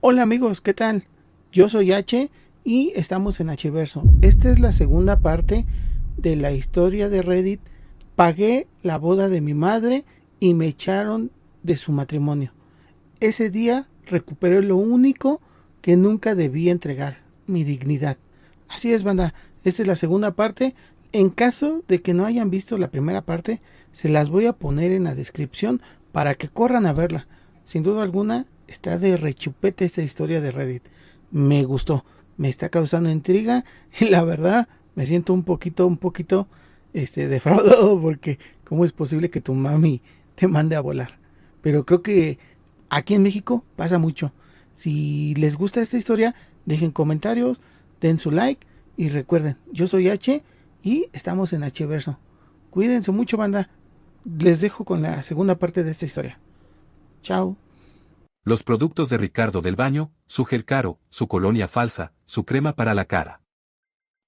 Hola amigos, ¿qué tal? Yo soy H y estamos en Hverso. Esta es la segunda parte de la historia de Reddit. Pagué la boda de mi madre y me echaron de su matrimonio. Ese día recuperé lo único que nunca debí entregar, mi dignidad. Así es, banda. Esta es la segunda parte. En caso de que no hayan visto la primera parte, se las voy a poner en la descripción para que corran a verla. Sin duda alguna, está de rechupete esta historia de Reddit. Me gustó, me está causando intriga y la verdad me siento un poquito defraudado porque cómo es posible que tu mami te mande a volar. Pero creo que aquí en México pasa mucho. Si les gusta esta historia, dejen comentarios, den su like y recuerden, yo soy H y estamos en Hverso. Cuídense mucho, banda. Les dejo con la segunda parte de esta historia. Chao. Los productos de Ricardo del baño, su gel caro, su colonia falsa, su crema para la cara.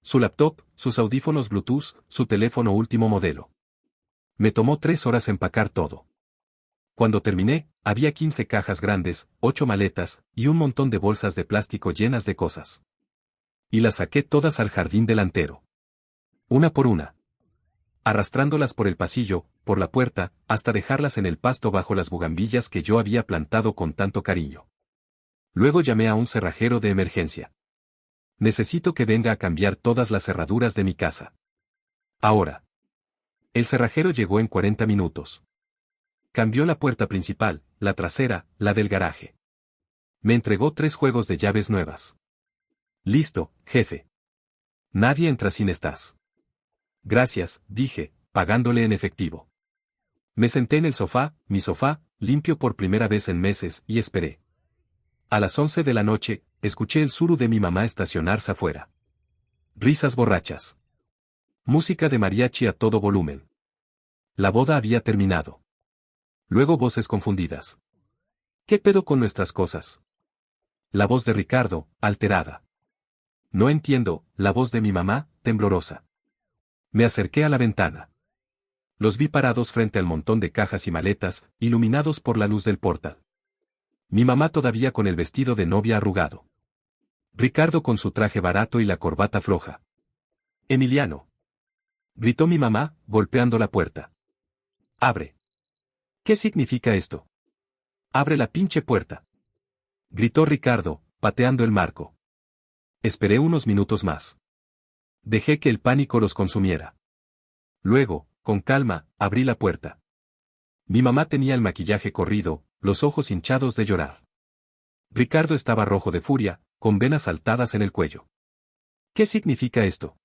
Su laptop, sus audífonos Bluetooth, su teléfono último modelo. Me tomó 3 horas empacar todo. Cuando terminé, había 15 cajas grandes, 8 maletas, y un montón de bolsas de plástico llenas de cosas. Y las saqué todas al jardín delantero. Una por una. Arrastrándolas por el pasillo, por la puerta, hasta dejarlas en el pasto bajo las bugambillas que yo había plantado con tanto cariño. Luego llamé a un cerrajero de emergencia. Necesito que venga a cambiar todas las cerraduras de mi casa. Ahora. El cerrajero llegó en 40 minutos. Cambió la puerta principal, la trasera, la del garaje. Me entregó 3 juegos de llaves nuevas. Listo, jefe. Nadie entra sin estás. Gracias, dije, pagándole en efectivo. Me senté en el sofá, mi sofá, limpio por primera vez en meses, y esperé. A las 11 de la noche, escuché el suru de mi mamá estacionarse afuera. Risas borrachas. Música de mariachi a todo volumen. La boda había terminado. Luego voces confundidas. ¿Qué pedo con nuestras cosas? La voz de Ricardo, alterada. No entiendo, la voz de mi mamá, temblorosa. Me acerqué a la ventana. Los vi parados frente al montón de cajas y maletas, iluminados por la luz del portal. Mi mamá todavía con el vestido de novia arrugado. Ricardo con su traje barato y la corbata floja. Emiliano. Gritó mi mamá, golpeando la puerta. Abre. ¿Qué significa esto? Abre la pinche puerta. Gritó Ricardo, pateando el marco. Esperé unos minutos más. Dejé que el pánico los consumiera. Luego, con calma, abrí la puerta. Mi mamá tenía el maquillaje corrido, los ojos hinchados de llorar. Ricardo estaba rojo de furia, con venas saltadas en el cuello. ¿Qué significa esto?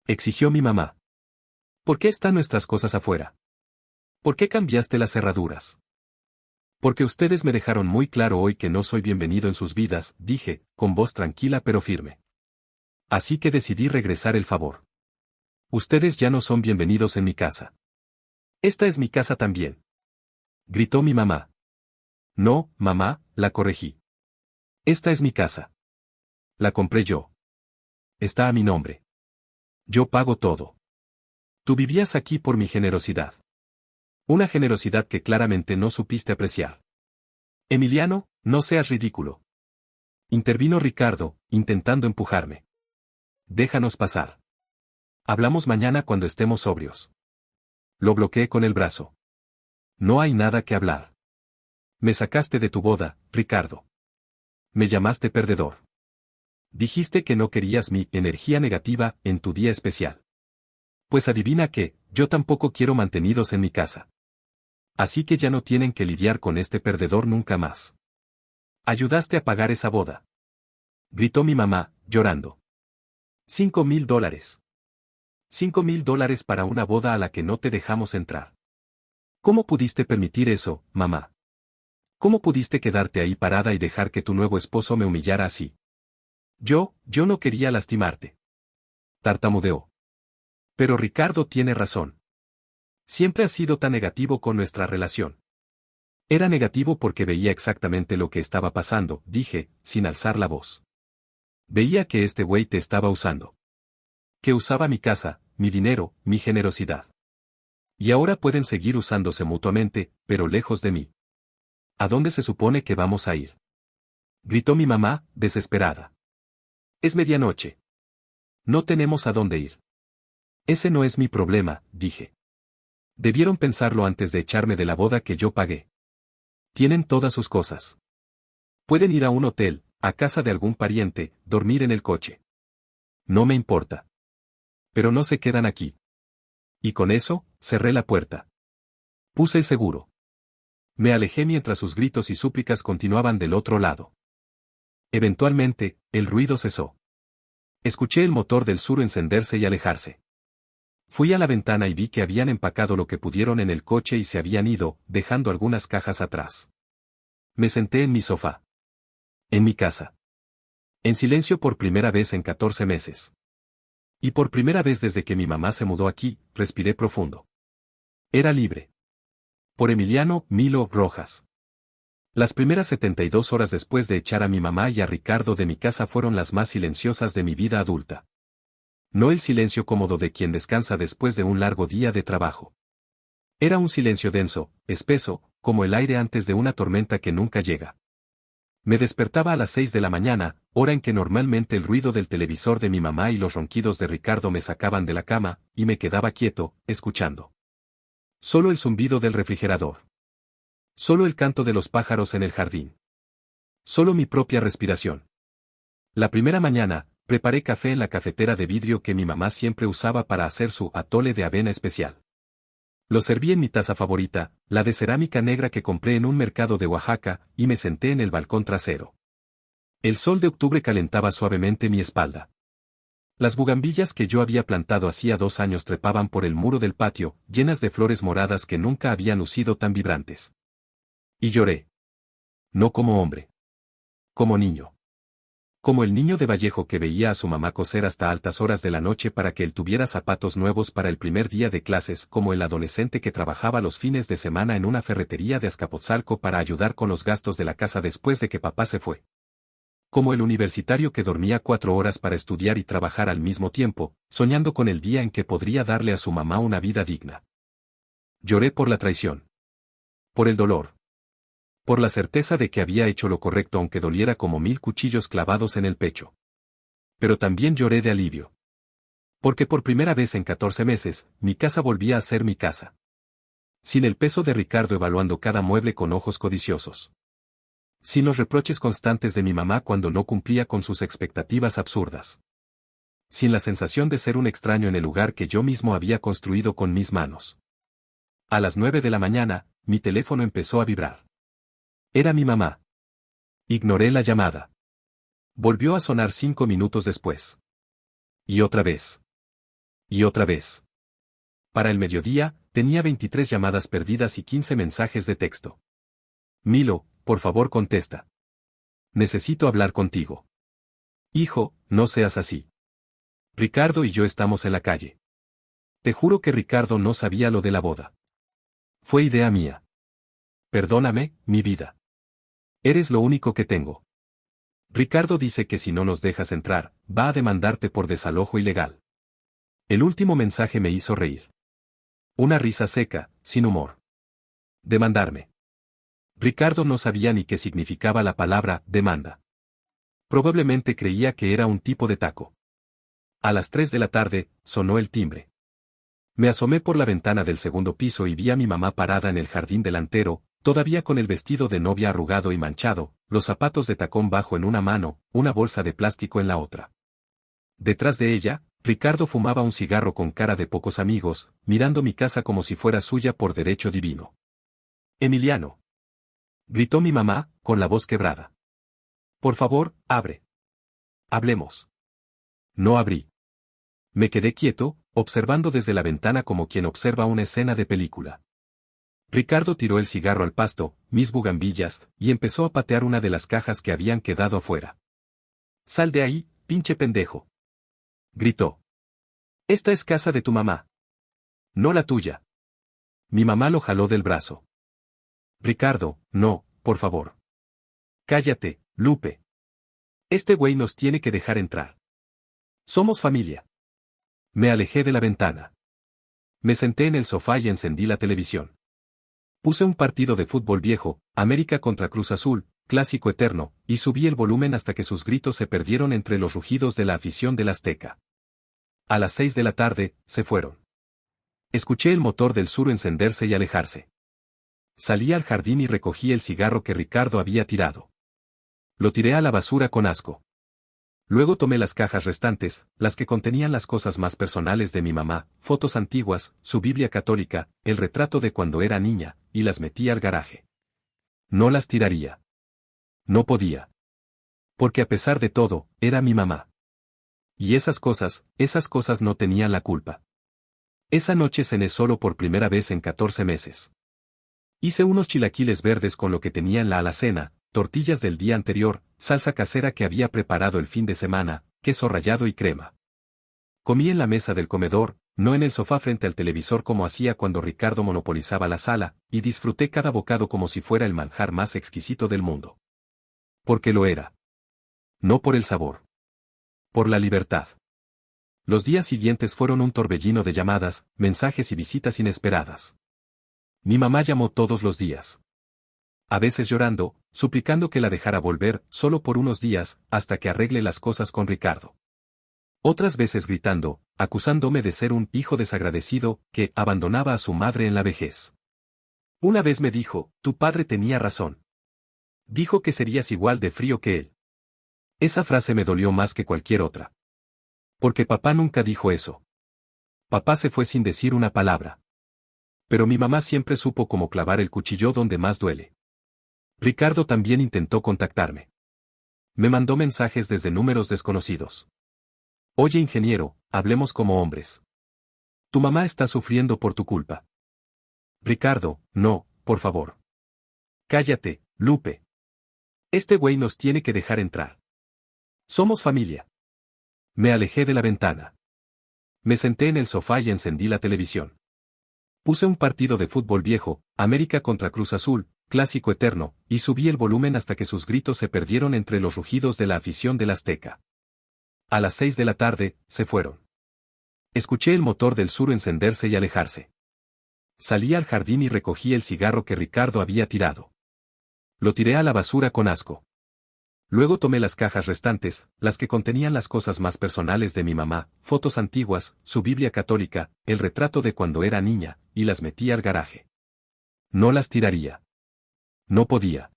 Exigió mi mamá. ¿Por qué están nuestras cosas afuera? ¿Por qué cambiaste las cerraduras? Porque ustedes me dejaron muy claro hoy que no soy bienvenido en sus vidas, dije, con voz tranquila pero firme. Así que decidí regresar el favor. Ustedes ya no son bienvenidos en mi casa. Esta es mi casa también. Gritó mi mamá. No, mamá, la corregí. Esta es mi casa. La compré yo. Está a mi nombre. Yo pago todo. Tú vivías aquí por mi generosidad. Una generosidad que claramente no supiste apreciar. Emiliano, no seas ridículo. Intervino Ricardo, intentando empujarme. Déjanos pasar. Hablamos mañana cuando estemos sobrios. Lo bloqueé con el brazo. No hay nada que hablar. Me sacaste de tu boda, Ricardo. Me llamaste perdedor. Dijiste que no querías mi energía negativa en tu día especial. Pues adivina qué, yo tampoco quiero mantenidos en mi casa. Así que ya no tienen que lidiar con este perdedor nunca más. Ayudaste a pagar esa boda. Gritó mi mamá, llorando. $5,000. $5,000 para una boda a la que no te dejamos entrar. ¿Cómo pudiste permitir eso, mamá? ¿Cómo pudiste quedarte ahí parada y dejar que tu nuevo esposo me humillara así? Yo no quería lastimarte. Tartamudeó. Pero Ricardo tiene razón. Siempre has sido tan negativo con nuestra relación. Era negativo porque veía exactamente lo que estaba pasando, dije, sin alzar la voz. Veía que este güey te estaba usando. Que usaba mi casa, mi dinero, mi generosidad. Y ahora pueden seguir usándose mutuamente, pero lejos de mí. ¿A dónde se supone que vamos a ir? Gritó mi mamá, desesperada. Es medianoche. No tenemos a dónde ir. Ese no es mi problema, dije. Debieron pensarlo antes de echarme de la boda que yo pagué. Tienen todas sus cosas. Pueden ir a un hotel, a casa de algún pariente, dormir en el coche. No me importa. Pero no se quedan aquí. Y con eso, cerré la puerta. Puse el seguro. Me alejé mientras sus gritos y súplicas continuaban del otro lado. Eventualmente, el ruido cesó. Escuché el motor del Suro encenderse y alejarse. Fui a la ventana y vi que habían empacado lo que pudieron en el coche y se habían ido, dejando algunas cajas atrás. Me senté en mi sofá. En mi casa. En silencio por primera vez en 14 meses. Y por primera vez desde que mi mamá se mudó aquí, respiré profundo. Era libre. Por Emiliano Milo Rojas. Las primeras 72 horas después de echar a mi mamá y a Ricardo de mi casa fueron las más silenciosas de mi vida adulta. No el silencio cómodo de quien descansa después de un largo día de trabajo. Era un silencio denso, espeso, como el aire antes de una tormenta que nunca llega. Me despertaba a las 6 de la mañana, hora en que normalmente el ruido del televisor de mi mamá y los ronquidos de Ricardo me sacaban de la cama, y me quedaba quieto, escuchando. Solo el zumbido del refrigerador. Solo el canto de los pájaros en el jardín. Solo mi propia respiración. La primera mañana, preparé café en la cafetera de vidrio que mi mamá siempre usaba para hacer su atole de avena especial. Lo serví en mi taza favorita, la de cerámica negra que compré en un mercado de Oaxaca, y me senté en el balcón trasero. El sol de octubre calentaba suavemente mi espalda. Las bugambillas que yo había plantado hacía 2 años trepaban por el muro del patio, llenas de flores moradas que nunca habían lucido tan vibrantes. Y lloré. No como hombre. Como niño. Como el niño de Vallejo que veía a su mamá coser hasta altas horas de la noche para que él tuviera zapatos nuevos para el primer día de clases, como el adolescente que trabajaba los fines de semana en una ferretería de Azcapotzalco para ayudar con los gastos de la casa después de que papá se fue. Como el universitario que dormía 4 horas para estudiar y trabajar al mismo tiempo, soñando con el día en que podría darle a su mamá una vida digna. Lloré por la traición. Por el dolor. Por la certeza de que había hecho lo correcto aunque doliera como 1000 cuchillos clavados en el pecho. Pero también lloré de alivio. Porque por primera vez en 14 meses, mi casa volvía a ser mi casa. Sin el peso de Ricardo evaluando cada mueble con ojos codiciosos. Sin los reproches constantes de mi mamá cuando no cumplía con sus expectativas absurdas. Sin la sensación de ser un extraño en el lugar que yo mismo había construido con mis manos. A las 9 de la mañana, mi teléfono empezó a vibrar. Era mi mamá. Ignoré la llamada. Volvió a sonar 5 minutos después. Y otra vez. Y otra vez. Para el mediodía, tenía 23 llamadas perdidas y 15 mensajes de texto. Milo, por favor contesta. Necesito hablar contigo. Hijo, no seas así. Ricardo y yo estamos en la calle. Te juro que Ricardo no sabía lo de la boda. Fue idea mía. Perdóname, mi vida. Eres lo único que tengo. Ricardo dice que si no nos dejas entrar, va a demandarte por desalojo ilegal. El último mensaje me hizo reír. Una risa seca, sin humor. Demandarme. Ricardo no sabía ni qué significaba la palabra demanda. Probablemente creía que era un tipo de taco. A las 3 de la tarde, sonó el timbre. Me asomé por la ventana del segundo piso y vi a mi mamá parada en el jardín delantero, todavía con el vestido de novia arrugado y manchado, los zapatos de tacón bajo en una mano, una bolsa de plástico en la otra. Detrás de ella, Ricardo fumaba un cigarro con cara de pocos amigos, mirando mi casa como si fuera suya por derecho divino. Emiliano. Gritó mi mamá, con la voz quebrada. Por favor, abre. Hablemos. No abrí. Me quedé quieto, observando desde la ventana como quien observa una escena de película. Ricardo tiró el cigarro al pasto, mis bugambillas, y empezó a patear una de las cajas que habían quedado afuera. Sal de ahí, pinche pendejo. Gritó. Esta es casa de tu mamá. No la tuya. Mi mamá lo jaló del brazo. Ricardo, no, por favor. Cállate, Lupe. Este güey nos tiene que dejar entrar. Somos familia. Me alejé de la ventana. Me senté en el sofá y encendí la televisión. Puse un partido de fútbol viejo, América contra Cruz Azul, clásico eterno, y subí el volumen hasta que sus gritos se perdieron entre los rugidos de la afición del Azteca. A las 6 de la tarde, se fueron. Escuché el motor del Sur encenderse y alejarse. Salí al jardín y recogí el cigarro que Ricardo había tirado. Lo tiré a la basura con asco. Luego tomé las cajas restantes, las que contenían las cosas más personales de mi mamá, fotos antiguas, su Biblia católica, el retrato de cuando era niña, y las metí al garaje. No las tiraría. No podía. Porque a pesar de todo, era mi mamá. Y esas cosas no tenían la culpa. Esa noche cené solo por primera vez en 14 meses. Hice unos chilaquiles verdes con lo que tenía en la alacena, tortillas del día anterior, salsa casera que había preparado el fin de semana, queso rallado y crema. Comí en la mesa del comedor, no en el sofá frente al televisor como hacía cuando Ricardo monopolizaba la sala, y disfruté cada bocado como si fuera el manjar más exquisito del mundo. Porque lo era. No por el sabor. Por la libertad. Los días siguientes fueron un torbellino de llamadas, mensajes y visitas inesperadas. Mi mamá llamó todos los días. A veces llorando, suplicando que la dejara volver, solo por unos días, hasta que arregle las cosas con Ricardo. Otras veces gritando, acusándome de ser un hijo desagradecido, que abandonaba a su madre en la vejez. Una vez me dijo, tu padre tenía razón. Dijo que serías igual de frío que él. Esa frase me dolió más que cualquier otra. Porque papá nunca dijo eso. Papá se fue sin decir una palabra. Pero mi mamá siempre supo cómo clavar el cuchillo donde más duele. Ricardo también intentó contactarme. Me mandó mensajes desde números desconocidos. Oye ingeniero, hablemos como hombres. Tu mamá está sufriendo por tu culpa. Ricardo, no, por favor. Cállate, Lupe. Este güey nos tiene que dejar entrar. Somos familia. Me alejé de la ventana. Me senté en el sofá y encendí la televisión. Puse un partido de fútbol viejo, América contra Cruz Azul, clásico eterno, y subí el volumen hasta que sus gritos se perdieron entre los rugidos de la afición del Azteca. A las 6 de la tarde, se fueron. Escuché el motor del Sur encenderse y alejarse. Salí al jardín y recogí el cigarro que Ricardo había tirado. Lo tiré a la basura con asco. Luego tomé las cajas restantes, las que contenían las cosas más personales de mi mamá, fotos antiguas, su Biblia católica, el retrato de cuando era niña, y las metí al garaje. No las tiraría. No podía.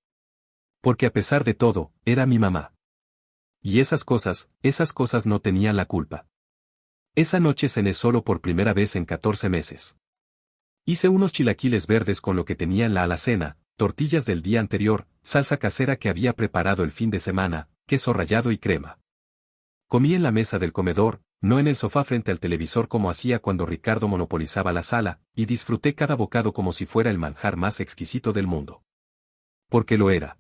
Porque a pesar de todo, era mi mamá. Y esas cosas no tenían la culpa. Esa noche cené solo por primera vez en 14 meses. Hice unos chilaquiles verdes con lo que tenía en la alacena, tortillas del día anterior, salsa casera que había preparado el fin de semana, queso rallado y crema. Comí en la mesa del comedor, no en el sofá frente al televisor como hacía cuando Ricardo monopolizaba la sala, y disfruté cada bocado como si fuera el manjar más exquisito del mundo. Porque lo era.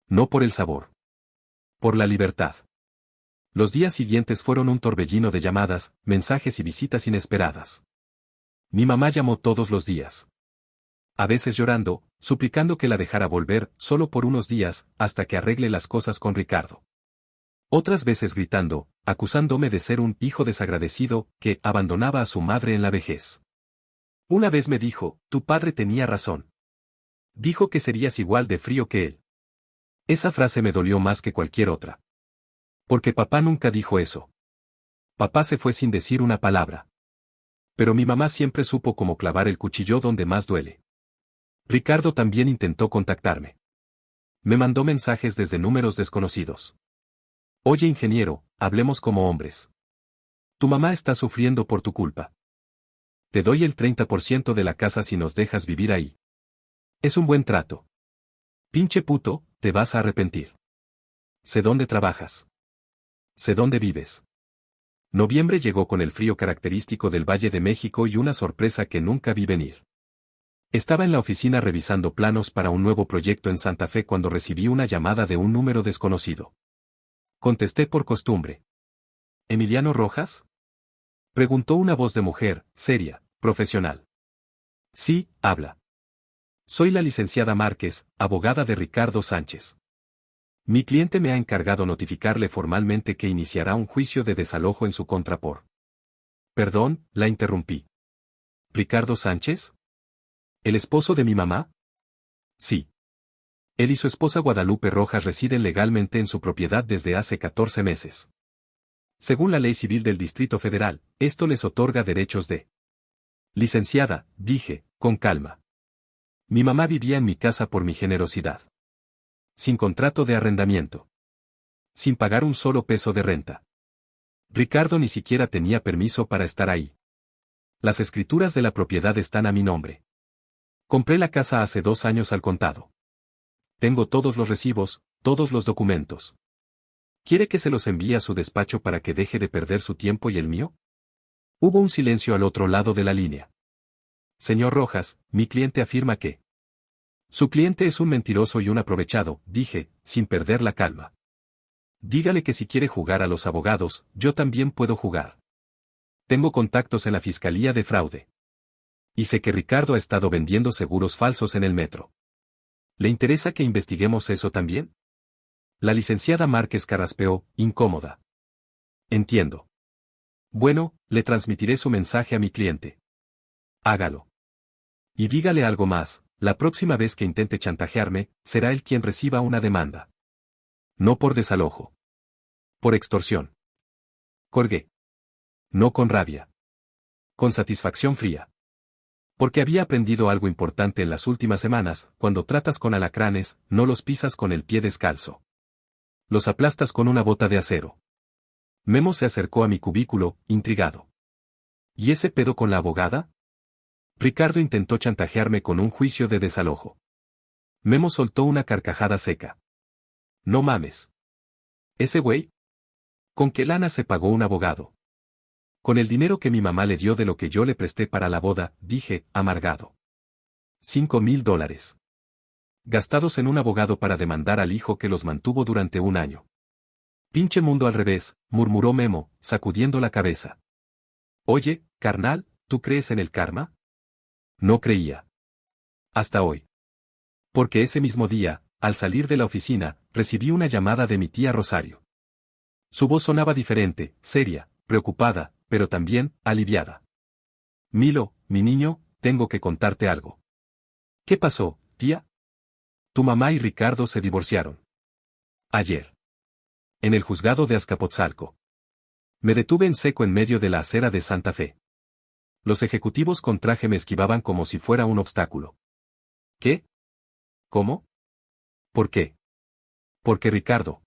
No por el sabor. Por la libertad. Los días siguientes fueron un torbellino de llamadas, mensajes y visitas inesperadas. Mi mamá llamó todos los días. A veces llorando, suplicando que la dejara volver, solo por unos días, hasta que arregle las cosas con Ricardo. Otras veces gritando, acusándome de ser un hijo desagradecido, que abandonaba a su madre en la vejez. Una vez me dijo, tu padre tenía razón. Dijo que serías igual de frío que él. Esa frase me dolió más que cualquier otra. Porque papá nunca dijo eso. Papá se fue sin decir una palabra. Pero mi mamá siempre supo cómo clavar el cuchillo donde más duele. Ricardo también intentó contactarme. Me mandó mensajes desde números desconocidos. Oye ingeniero, hablemos como hombres. Tu mamá está sufriendo por tu culpa. Te doy el 30% de la casa si nos dejas vivir ahí. Es un buen trato. Pinche puto, te vas a arrepentir. Sé dónde trabajas. Sé dónde vives. Noviembre llegó con el frío característico del Valle de México y una sorpresa que nunca vi venir. Estaba en la oficina revisando planos para un nuevo proyecto en Santa Fe cuando recibí una llamada de un número desconocido. Contesté por costumbre. ¿Emiliano Rojas? Preguntó una voz de mujer, seria, profesional. Sí, habla. Soy la licenciada Márquez, abogada de Ricardo Sánchez. Mi cliente me ha encargado notificarle formalmente que iniciará un juicio de desalojo en su contra por. Perdón, la interrumpí. ¿Ricardo Sánchez? ¿El esposo de mi mamá? Sí. Él y su esposa Guadalupe Rojas residen legalmente en su propiedad desde hace 14 meses. Según la ley civil del Distrito Federal, esto les otorga derechos de... Licenciada, dije, con calma. Mi mamá vivía en mi casa por mi generosidad. Sin contrato de arrendamiento. Sin pagar un solo peso de renta. Ricardo ni siquiera tenía permiso para estar ahí. Las escrituras de la propiedad están a mi nombre. Compré la casa hace 2 años al contado. Tengo todos los recibos, todos los documentos. ¿Quiere que se los envíe a su despacho para que deje de perder su tiempo y el mío? Hubo un silencio al otro lado de la línea. Señor Rojas, mi cliente afirma que... Su cliente es un mentiroso y un aprovechado, dije, sin perder la calma. Dígale que si quiere jugar a los abogados, yo también puedo jugar. Tengo contactos en la Fiscalía de Fraude. Y sé que Ricardo ha estado vendiendo seguros falsos en el metro. ¿Le interesa que investiguemos eso también? La licenciada Márquez carraspeó, incómoda. Entiendo. Bueno, le transmitiré su mensaje a mi cliente. Hágalo. Y dígale algo más, la próxima vez que intente chantajearme, será él quien reciba una demanda. No por desalojo. Por extorsión. Colgué. No con rabia. Con satisfacción fría. Porque había aprendido algo importante en las últimas semanas: cuando tratas con alacranes, no los pisas con el pie descalzo. Los aplastas con una bota de acero. Memo se acercó a mi cubículo, intrigado. ¿Y ese pedo con la abogada? Ricardo intentó chantajearme con un juicio de desalojo. Memo soltó una carcajada seca. No mames. ¿Ese güey? ¿Con qué lana se pagó un abogado? Con el dinero que mi mamá le dio de lo que yo le presté para la boda, dije, amargado. $5,000. Gastados en un abogado para demandar al hijo que los mantuvo durante 1 año. Pinche mundo al revés, murmuró Memo, sacudiendo la cabeza. Oye, carnal, ¿tú crees en el karma? No creía. Hasta hoy. Porque ese mismo día, al salir de la oficina, recibí una llamada de mi tía Rosario. Su voz sonaba diferente, seria, preocupada, pero también, aliviada. Milo, mi niño, tengo que contarte algo. ¿Qué pasó, tía? Tu mamá y Ricardo se divorciaron. Ayer. En el juzgado de Azcapotzalco. Me detuve en seco en medio de la acera de Santa Fe. Los ejecutivos con traje me esquivaban como si fuera un obstáculo. ¿Qué? ¿Cómo? ¿Por qué? Porque Ricardo.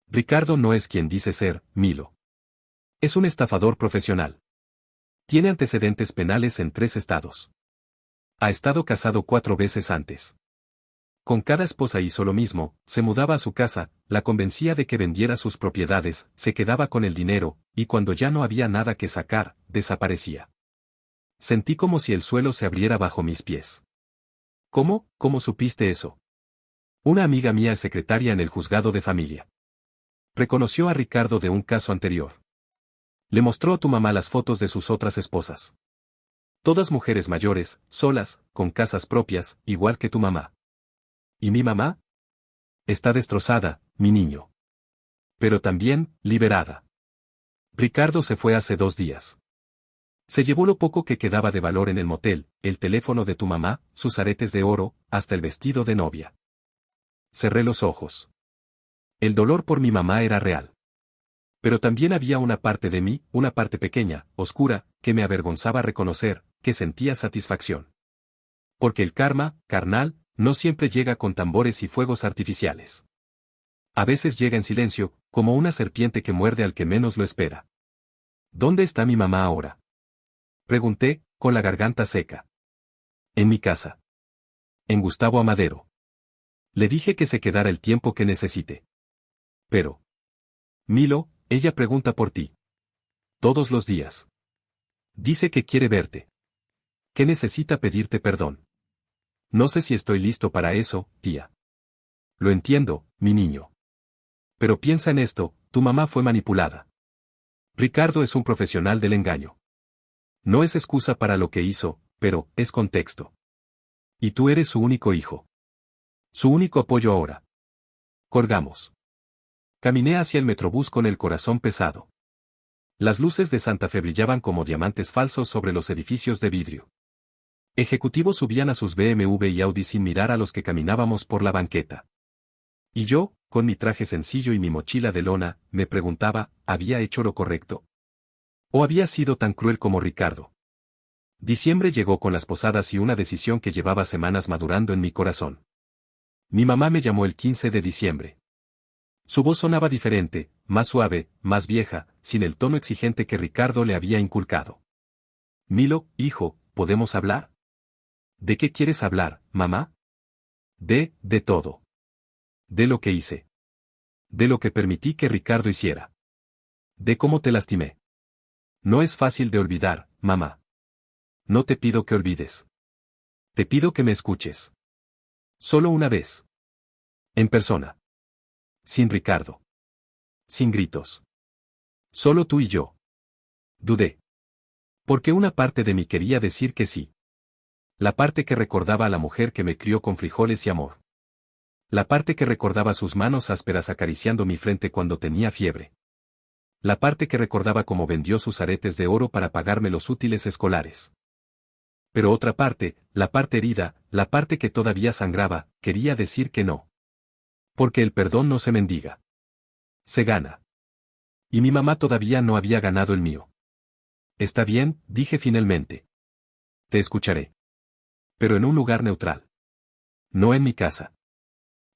Ricardo no es quien dice ser, Milo. Es un estafador profesional. Tiene antecedentes penales en 3 estados. Ha estado casado 4 veces antes. Con cada esposa hizo lo mismo, se mudaba a su casa, la convencía de que vendiera sus propiedades, se quedaba con el dinero, y cuando ya no había nada que sacar, desaparecía. Sentí como si el suelo se abriera bajo mis pies. ¿Cómo? ¿Cómo supiste eso? Una amiga mía es secretaria en el juzgado de familia. Reconoció a Ricardo de un caso anterior. Le mostró a tu mamá las fotos de sus otras esposas. Todas mujeres mayores, solas, con casas propias, igual que tu mamá. ¿Y mi mamá? Está destrozada, mi niño. Pero también, liberada. Ricardo se fue hace 2 días. Se llevó lo poco que quedaba de valor en el motel, el teléfono de tu mamá, sus aretes de oro, hasta el vestido de novia. Cerré los ojos. El dolor por mi mamá era real. Pero también había una parte de mí, una parte pequeña, oscura, que me avergonzaba reconocer, que sentía satisfacción. Porque el karma, carnal, no siempre llega con tambores y fuegos artificiales. A veces llega en silencio, como una serpiente que muerde al que menos lo espera. ¿Dónde está mi mamá ahora? Pregunté, con la garganta seca. En mi casa. En Gustavo Amadero. Le dije que se quedara el tiempo que necesite. Pero. Milo, ella pregunta por ti. Todos los días. Dice que quiere verte. Que necesita pedirte perdón. No sé si estoy listo para eso, tía. Lo entiendo, mi niño. Pero piensa en esto, tu mamá fue manipulada. Ricardo es un profesional del engaño. No es excusa para lo que hizo, pero es contexto. Y tú eres su único hijo. Su único apoyo ahora. Colgamos. Caminé hacia el metrobús con el corazón pesado. Las luces de Santa Fe brillaban como diamantes falsos sobre los edificios de vidrio. Ejecutivos subían a sus BMW y Audi sin mirar a los que caminábamos por la banqueta. Y yo, con mi traje sencillo y mi mochila de lona, me preguntaba, ¿había hecho lo correcto? ¿O había sido tan cruel como Ricardo? Diciembre llegó con las posadas y una decisión que llevaba semanas madurando en mi corazón. Mi mamá me llamó el 15 de diciembre. Su voz sonaba diferente, más suave, más vieja, sin el tono exigente que Ricardo le había inculcado. Milo, hijo, ¿podemos hablar? ¿De qué quieres hablar, mamá? De todo. De lo que hice. De lo que permití que Ricardo hiciera. De cómo te lastimé. No es fácil de olvidar, mamá. No te pido que olvides. Te pido que me escuches. Solo una vez. En persona. Sin Ricardo. Sin gritos. Solo tú y yo. Dudé. Porque una parte de mí quería decir que sí. La parte que recordaba a la mujer que me crió con frijoles y amor. La parte que recordaba sus manos ásperas acariciando mi frente cuando tenía fiebre. La parte que recordaba cómo vendió sus aretes de oro para pagarme los útiles escolares. Pero otra parte, la parte herida, la parte que todavía sangraba, quería decir que no. Porque el perdón no se mendiga. Se gana. Y mi mamá todavía no había ganado el mío. Está bien, dije finalmente. Te escucharé. Pero en un lugar neutral. No en mi casa.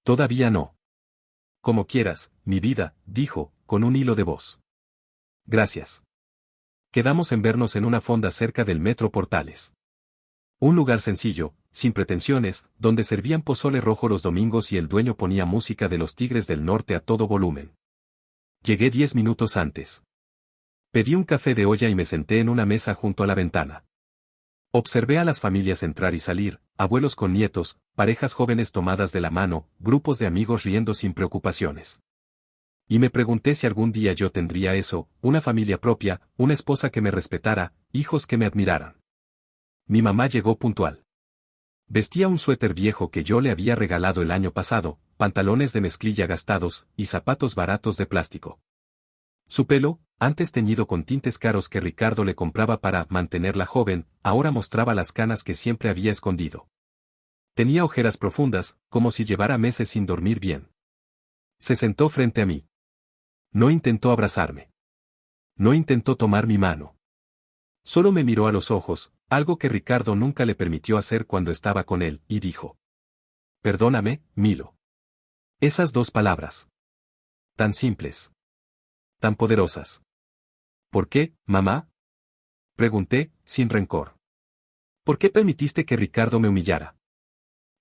Todavía no. Como quieras, mi vida, dijo, con un hilo de voz. Gracias. Quedamos en vernos en una fonda cerca del Metro Portales. Un lugar sencillo, sin pretensiones, donde servían pozole rojo los domingos y el dueño ponía música de los Tigres del Norte a todo volumen. Llegué 10 minutos antes. Pedí un café de olla y me senté en una mesa junto a la ventana. Observé a las familias entrar y salir, abuelos con nietos, parejas jóvenes tomadas de la mano, grupos de amigos riendo sin preocupaciones. Y me pregunté si algún día yo tendría eso, una familia propia, una esposa que me respetara, hijos que me admiraran. Mi mamá llegó puntual. Vestía un suéter viejo que yo le había regalado el año pasado, pantalones de mezclilla gastados, y zapatos baratos de plástico. Su pelo, antes teñido con tintes caros que Ricardo le compraba para mantenerla joven, ahora mostraba las canas que siempre había escondido. Tenía ojeras profundas, como si llevara meses sin dormir bien. Se sentó frente a mí. No intentó abrazarme. No intentó tomar mi mano. Solo me miró a los ojos, algo que Ricardo nunca le permitió hacer cuando estaba con él, y dijo: Perdóname, Milo. Esas dos palabras. Tan simples. Tan poderosas. ¿Por qué, mamá? Pregunté, sin rencor. ¿Por qué permitiste que Ricardo me humillara?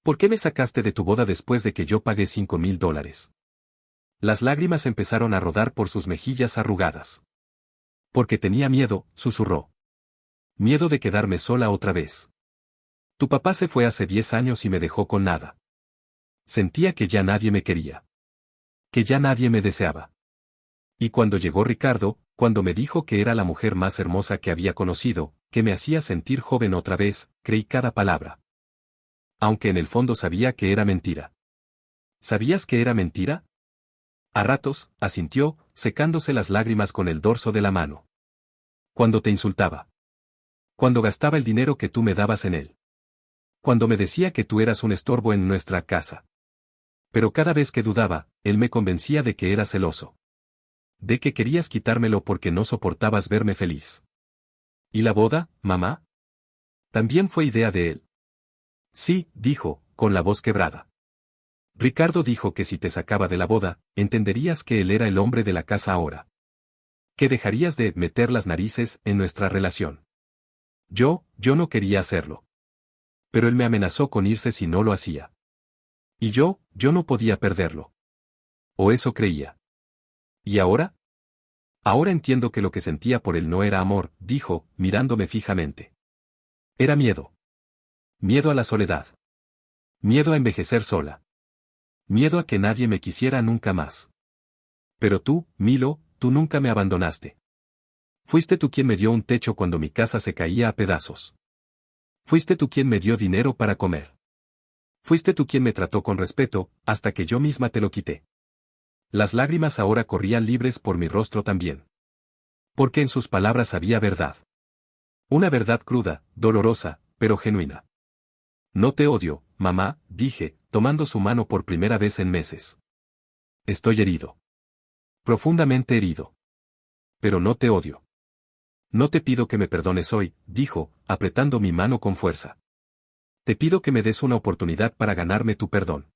¿Por qué me sacaste de tu boda después de que yo pagué $5,000? Las lágrimas empezaron a rodar por sus mejillas arrugadas. Porque tenía miedo, susurró. Miedo de quedarme sola otra vez. Tu papá se fue hace 10 años y me dejó con nada. Sentía que ya nadie me quería. Que ya nadie me deseaba. Y cuando llegó Ricardo, cuando me dijo que era la mujer más hermosa que había conocido, que me hacía sentir joven otra vez, creí cada palabra. Aunque en el fondo sabía que era mentira. ¿Sabías que era mentira? A ratos, asintió, secándose las lágrimas con el dorso de la mano. Cuando te insultaba. Cuando gastaba el dinero que tú me dabas en él. Cuando me decía que tú eras un estorbo en nuestra casa. Pero cada vez que dudaba, él me convencía de que era celoso. De que querías quitármelo porque no soportabas verme feliz. ¿Y la boda, mamá? También fue idea de él. Sí, dijo, con la voz quebrada. Ricardo dijo que si te sacaba de la boda, entenderías que él era el hombre de la casa ahora. Que dejarías de meter las narices en nuestra relación. Yo no quería hacerlo. Pero él me amenazó con irse si no lo hacía. Y yo no podía perderlo. O eso creía. ¿Y ahora? Ahora entiendo que lo que sentía por él no era amor, dijo, mirándome fijamente. Era miedo. Miedo a la soledad. Miedo a envejecer sola. Miedo a que nadie me quisiera nunca más. Pero tú, Milo, tú nunca me abandonaste. Fuiste tú quien me dio un techo cuando mi casa se caía a pedazos. Fuiste tú quien me dio dinero para comer. Fuiste tú quien me trató con respeto, hasta que yo misma te lo quité. Las lágrimas ahora corrían libres por mi rostro también. Porque en sus palabras había verdad. Una verdad cruda, dolorosa, pero genuina. No te odio, mamá, dije, tomando su mano por primera vez en meses. Estoy herido. Profundamente herido. Pero no te odio. No te pido que me perdones hoy, dijo, apretando mi mano con fuerza. Te pido que me des una oportunidad para ganarme tu perdón.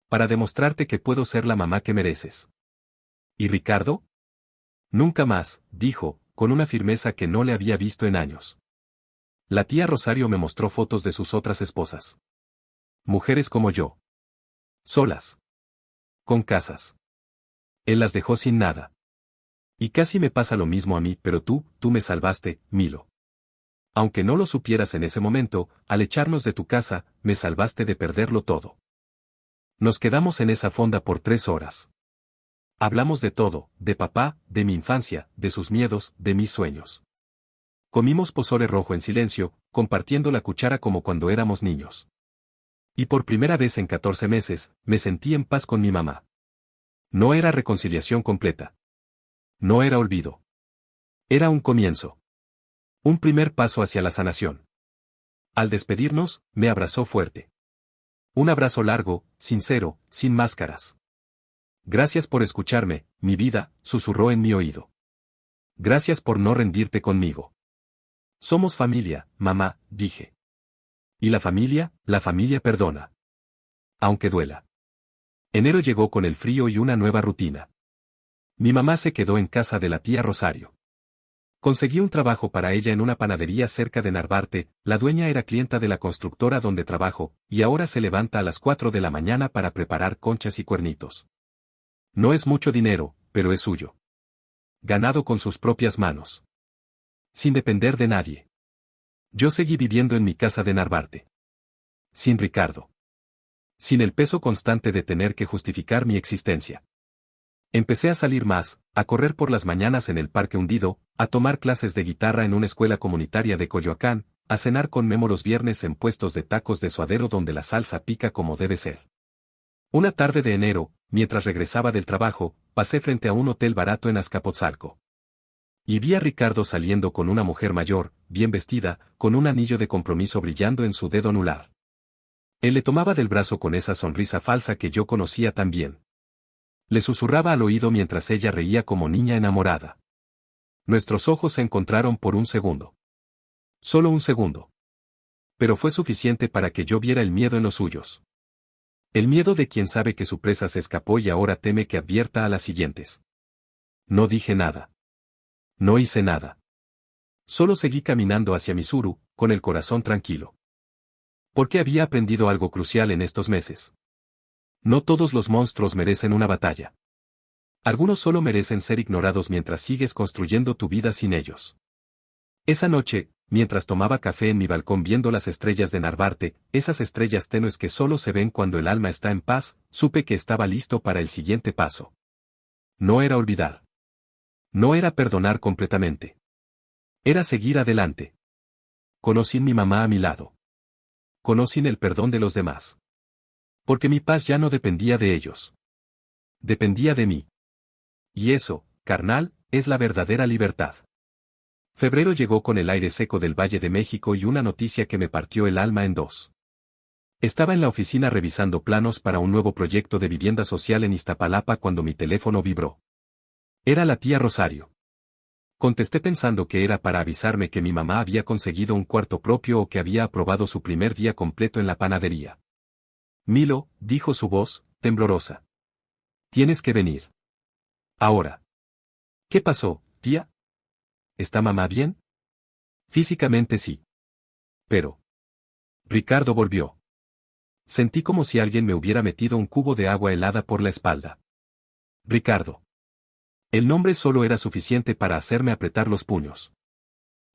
Para demostrarte que puedo ser la mamá que mereces. ¿Y Ricardo? Nunca más, dijo, con una firmeza que no le había visto en años. La tía Rosario me mostró fotos de sus otras esposas. Mujeres como yo. Solas. Con casas. Él las dejó sin nada. Y casi me pasa lo mismo a mí, pero tú me salvaste, Milo. Aunque no lo supieras en ese momento, al echarnos de tu casa, me salvaste de perderlo todo. Nos quedamos en esa fonda por 3 horas. Hablamos de todo, de papá, de mi infancia, de sus miedos, de mis sueños. Comimos pozole rojo en silencio, compartiendo la cuchara como cuando éramos niños. Y por primera vez en 14 meses, me sentí en paz con mi mamá. No era reconciliación completa. No era olvido. Era un comienzo. Un primer paso hacia la sanación. Al despedirnos, me abrazó fuerte. Un abrazo largo, sincero, sin máscaras. Gracias por escucharme, mi vida, susurró en mi oído. Gracias por no rendirte conmigo. Somos familia, mamá, dije. Y la familia perdona. Aunque duela. Enero llegó con el frío y una nueva rutina. Mi mamá se quedó en casa de la tía Rosario. Conseguí un trabajo para ella en una panadería cerca de Narvarte, la dueña era clienta de la constructora donde trabajo, y ahora se levanta a las 4 de la mañana para preparar conchas y cuernitos. No es mucho dinero, pero es suyo. Ganado con sus propias manos. Sin depender de nadie. Yo seguí viviendo en mi casa de Narvarte. Sin Ricardo. Sin el peso constante de tener que justificar mi existencia. Empecé a salir más, a correr por las mañanas en el Parque Hundido, a tomar clases de guitarra en una escuela comunitaria de Coyoacán, a cenar con Memo los viernes en puestos de tacos de suadero donde la salsa pica como debe ser. Una tarde de enero, mientras regresaba del trabajo, pasé frente a un hotel barato en Azcapotzalco. Y vi a Ricardo saliendo con una mujer mayor, bien vestida, con un anillo de compromiso brillando en su dedo anular. Él le tomaba del brazo con esa sonrisa falsa que yo conocía tan bien. Le susurraba al oído mientras ella reía como niña enamorada. Nuestros ojos se encontraron por un segundo. Solo un segundo. Pero fue suficiente para que yo viera el miedo en los suyos. El miedo de quien sabe que su presa se escapó y ahora teme que advierta a las siguientes. No dije nada. No hice nada. Solo seguí caminando hacia Misuru, con el corazón tranquilo. Porque había aprendido algo crucial en estos meses. No todos los monstruos merecen una batalla. Algunos solo merecen ser ignorados mientras sigues construyendo tu vida sin ellos. Esa noche, mientras tomaba café en mi balcón viendo las estrellas de Narvarte, esas estrellas tenues que solo se ven cuando el alma está en paz, supe que estaba listo para el siguiente paso. No era olvidar. No era perdonar completamente. Era seguir adelante. Conocí a mi mamá a mi lado. Conocí el perdón de los demás. Porque mi paz ya no dependía de ellos. Dependía de mí. Y eso, carnal, es la verdadera libertad. Febrero llegó con el aire seco del Valle de México y una noticia que me partió el alma en dos. Estaba en la oficina revisando planos para un nuevo proyecto de vivienda social en Iztapalapa cuando mi teléfono vibró. Era la tía Rosario. Contesté pensando que era para avisarme que mi mamá había conseguido un cuarto propio o que había aprobado su primer día completo en la panadería. Milo, dijo su voz, temblorosa. Tienes que venir. Ahora. ¿Qué pasó, tía? ¿Está mamá bien? Físicamente sí. Pero. Ricardo volvió. Sentí como si alguien me hubiera metido un cubo de agua helada por la espalda. Ricardo. El nombre solo era suficiente para hacerme apretar los puños.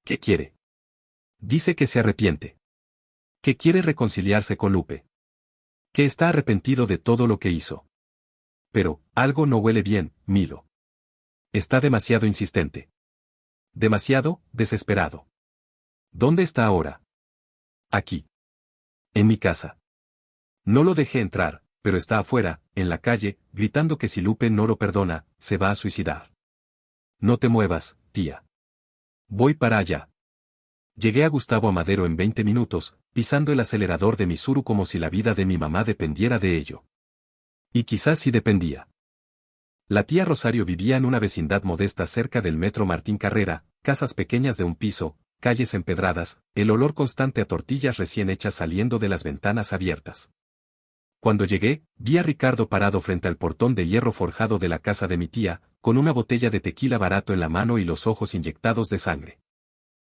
¿Qué quiere? Dice que se arrepiente. Que quiere reconciliarse con Lupe. Que está arrepentido de todo lo que hizo. Pero, algo no huele bien, Milo. Está demasiado insistente. Demasiado, desesperado. ¿Dónde está ahora? Aquí. En mi casa. No lo dejé entrar, pero está afuera, en la calle, gritando que si Lupe no lo perdona, se va a suicidar. No te muevas, tía. Voy para allá. Llegué a Gustavo Amadero en 20 minutos, pisando el acelerador de Misuru como si la vida de mi mamá dependiera de ello. Y quizás sí dependía. La tía Rosario vivía en una vecindad modesta cerca del metro Martín Carrera, casas pequeñas de un piso, calles empedradas, el olor constante a tortillas recién hechas saliendo de las ventanas abiertas. Cuando llegué, vi a Ricardo parado frente al portón de hierro forjado de la casa de mi tía, con una botella de tequila barato en la mano y los ojos inyectados de sangre.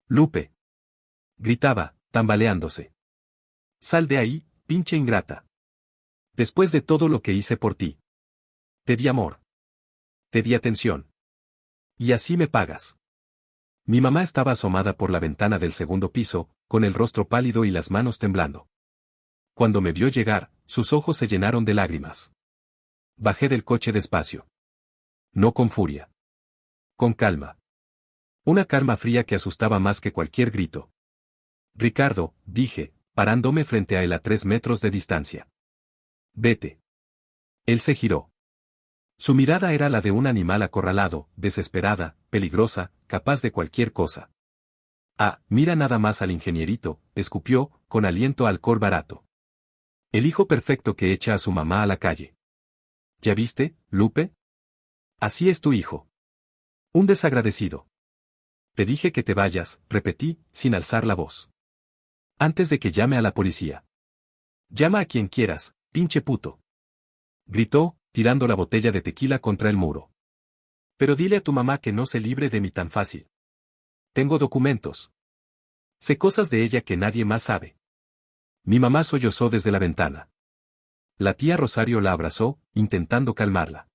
«Lupe», gritaba, tambaleándose. «Sal de ahí, pinche ingrata. Después de todo lo que hice por ti. Te di amor. Te di atención. Y así me pagas». Mi mamá estaba asomada por la ventana del segundo piso, con el rostro pálido y las manos temblando. Cuando me vio llegar, sus ojos se llenaron de lágrimas. Bajé del coche despacio. No con furia. Con calma. Una calma fría que asustaba más que cualquier grito. «Ricardo», dije, parándome frente a él a 3 metros de distancia. «Vete». Él se giró. Su mirada era la de un animal acorralado, desesperada, peligrosa, capaz de cualquier cosa. «Ah, mira nada más al ingenierito», escupió, con aliento a alcohol barato. «El hijo perfecto que echa a su mamá a la calle. ¿Ya viste, Lupe? Así es tu hijo. Un desagradecido. Te dije que te vayas», repetí, sin alzar la voz. «Antes de que llame a la policía». «Llama a quien quieras, pinche puto», gritó, tirando la botella de tequila contra el muro. «Pero dile a tu mamá que no se libre de mí tan fácil. Tengo documentos. Sé cosas de ella que nadie más sabe». Mi mamá sollozó desde la ventana. La tía Rosario la abrazó, intentando calmarla.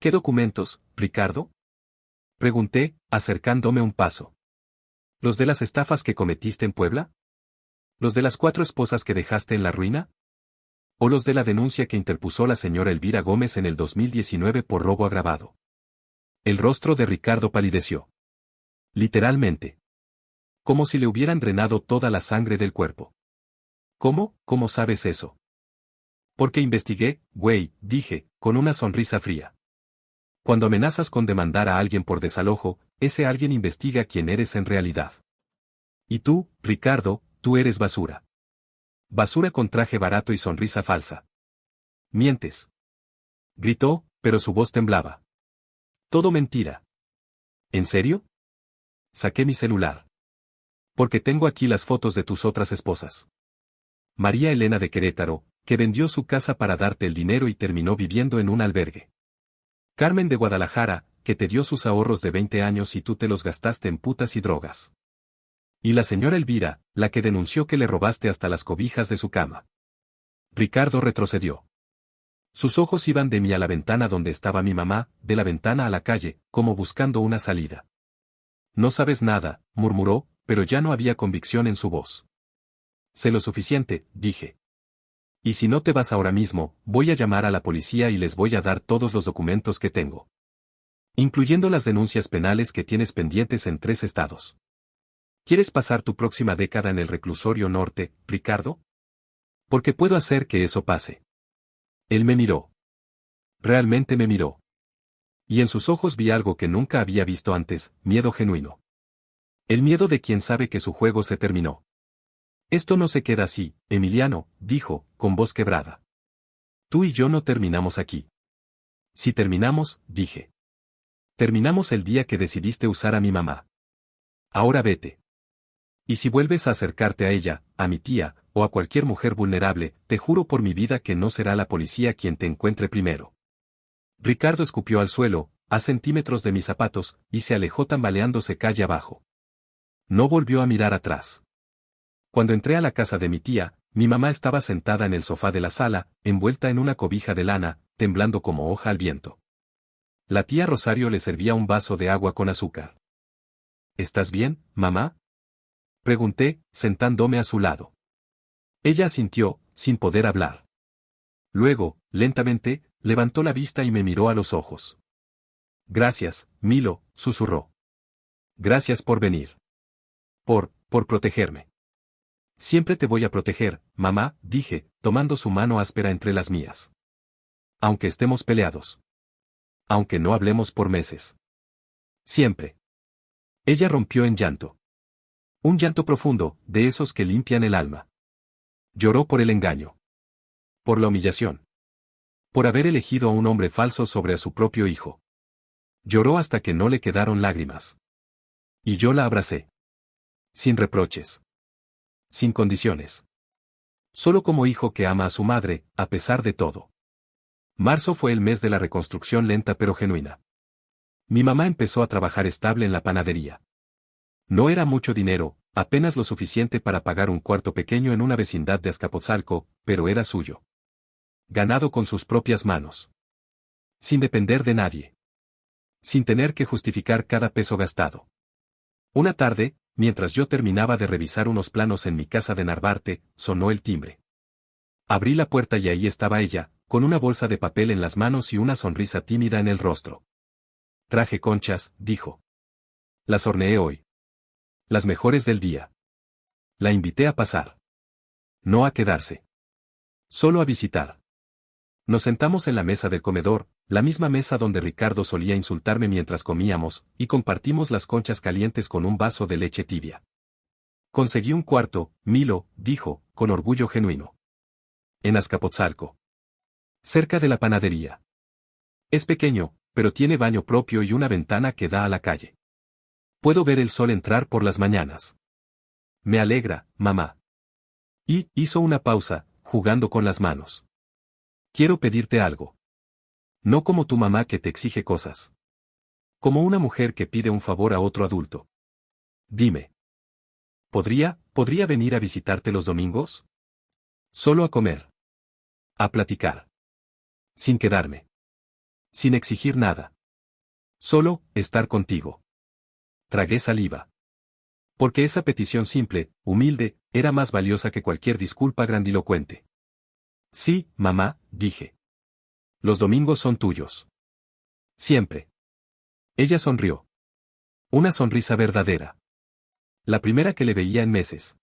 «¿Qué documentos, Ricardo?», pregunté, acercándome un paso. «¿Los de las estafas que cometiste en Puebla? ¿Los de las 4 esposas que dejaste en la ruina? ¿O los de la denuncia que interpuso la señora Elvira Gómez en el 2019 por robo agravado?». El rostro de Ricardo palideció. Literalmente. Como si le hubieran drenado toda la sangre del cuerpo. «¿Cómo? ¿Cómo sabes eso?». «Porque investigué, güey», dije, con una sonrisa fría. Cuando amenazas con demandar a alguien por desalojo, ese alguien investiga quién eres en realidad. Y tú, Ricardo, tú eres basura. Basura con traje barato y sonrisa falsa. «Mientes», gritó, pero su voz temblaba. «Todo mentira». «¿En serio?». Saqué mi celular. «Porque tengo aquí las fotos de tus otras esposas. María Elena de Querétaro, que vendió su casa para darte el dinero y terminó viviendo en un albergue. Carmen de Guadalajara, que te dio sus ahorros de 20 años y tú te los gastaste en putas y drogas. Y la señora Elvira, la que denunció que le robaste hasta las cobijas de su cama». Ricardo retrocedió. Sus ojos iban de mí a la ventana donde estaba mi mamá, de la ventana a la calle, como buscando una salida. «No sabes nada», murmuró, pero ya no había convicción en su voz. «Sé lo suficiente», dije. «Y si no te vas ahora mismo, voy a llamar a la policía y les voy a dar todos los documentos que tengo. Incluyendo las denuncias penales que tienes pendientes en 3 estados. ¿Quieres pasar tu próxima década en el reclusorio norte, Ricardo? Porque puedo hacer que eso pase». Él me miró. Realmente me miró. Y en sus ojos vi algo que nunca había visto antes, miedo genuino. El miedo de quien sabe que su juego se terminó. «Esto no se queda así, Emiliano», dijo, con voz quebrada. «Tú y yo no terminamos aquí». «Si terminamos», dije. «Terminamos el día que decidiste usar a mi mamá. Ahora vete. Y si vuelves a acercarte a ella, a mi tía, o a cualquier mujer vulnerable, te juro por mi vida que no será la policía quien te encuentre primero». Ricardo escupió al suelo, a centímetros de mis zapatos, y se alejó tambaleándose calle abajo. No volvió a mirar atrás. Cuando entré a la casa de mi tía, mi mamá estaba sentada en el sofá de la sala, envuelta en una cobija de lana, temblando como hoja al viento. La tía Rosario le servía un vaso de agua con azúcar. «¿Estás bien, mamá?», pregunté, sentándome a su lado. Ella asintió, sin poder hablar. Luego, lentamente, levantó la vista y me miró a los ojos. «Gracias, Milo», susurró. «Gracias por venir. Por protegerme». «Siempre te voy a proteger, mamá», dije, tomando su mano áspera entre las mías. «Aunque estemos peleados. Aunque no hablemos por meses. Siempre». Ella rompió en llanto. Un llanto profundo, de esos que limpian el alma. Lloró por el engaño. Por la humillación. Por haber elegido a un hombre falso sobre a su propio hijo. Lloró hasta que no le quedaron lágrimas. Y yo la abracé. Sin reproches. Sin condiciones. Solo como hijo que ama a su madre, a pesar de todo. Marzo fue el mes de la reconstrucción lenta pero genuina. Mi mamá empezó a trabajar estable en la panadería. No era mucho dinero, apenas lo suficiente para pagar un cuarto pequeño en una vecindad de Azcapotzalco, pero era suyo. Ganado con sus propias manos. Sin depender de nadie. Sin tener que justificar cada peso gastado. Una tarde, mientras yo terminaba de revisar unos planos en mi casa de Narvarte, sonó el timbre. Abrí la puerta y ahí estaba ella, con una bolsa de papel en las manos y una sonrisa tímida en el rostro. Traje conchas, dijo. Las horneé hoy. Las mejores del día. La invité a pasar. No a quedarse. Solo a visitar. Nos sentamos en la mesa del comedor, la misma mesa donde Ricardo solía insultarme mientras comíamos, y compartimos las conchas calientes con un vaso de leche tibia. Conseguí un cuarto, Milo, dijo, con orgullo genuino. En Azcapotzalco. Cerca de la panadería. Es pequeño, pero tiene baño propio y una ventana que da a la calle. Puedo ver el sol entrar por las mañanas. Me alegra, mamá. Y hizo una pausa, jugando con las manos. Quiero pedirte algo. No como tu mamá que te exige cosas. Como una mujer que pide un favor a otro adulto. Dime. ¿Podría venir a visitarte los domingos? Solo a comer. A platicar. Sin quedarme. Sin exigir nada. Solo, estar contigo. Tragué saliva. Porque esa petición simple, humilde, era más valiosa que cualquier disculpa grandilocuente. Sí, mamá, dije. Los domingos son tuyos. Siempre. Ella sonrió. Una sonrisa verdadera. La primera que le veía en meses.